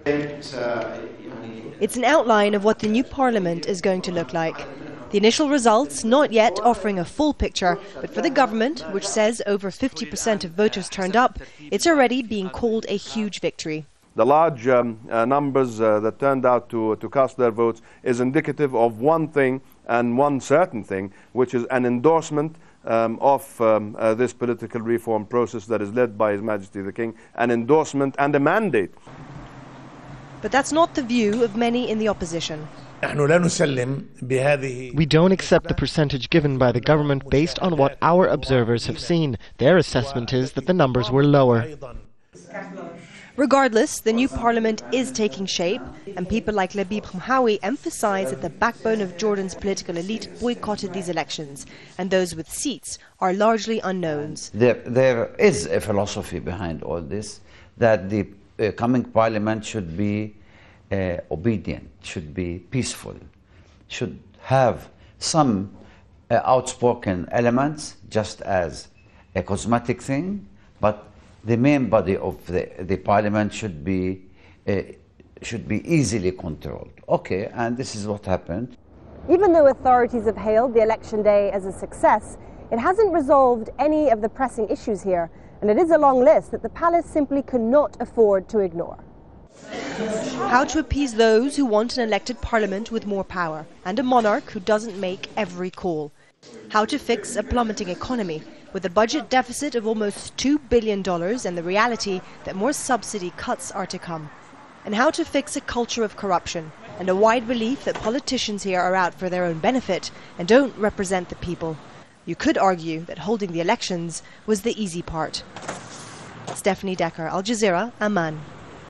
It's an outline of what the new parliament is going to look like. The initial results not yet offering a full picture, but for the government, which says over 50% of voters turned up, it's already being called a huge victory. The large numbers that turned out to cast their votes is indicative of one thing and one certain thing, which is an endorsement of this political reform process that is led by His Majesty the King, an endorsement and a mandate. But that's not the view of many in the opposition. We don't accept the percentage given by the government based on what our observers have seen. Their assessment is that the numbers were lower. Regardless, the new parliament is taking shape, and people like Labib Khamhawi emphasize that the backbone of Jordan's political elite boycotted these elections, and those with seats are largely unknowns. There is a philosophy behind all this, that the coming parliament should be obedient, should be peaceful, should have some outspoken elements, just as a cosmetic thing, but the main body of the parliament should be easily controlled. Okay, and this is what happened. Even though authorities have hailed the election day as a success, it hasn't resolved any of the pressing issues here, and it is a long list that the palace simply could not afford to ignore. How to appease those who want an elected parliament with more power and a monarch who doesn't make every call. How to fix a plummeting economy with a budget deficit of almost $2 billion and the reality that more subsidy cuts are to come. And how to fix a culture of corruption and a wide belief that politicians here are out for their own benefit and don't represent the people. You could argue that holding the elections was the easy part. Stefanie, Dekker, Al Jazeera, Amman.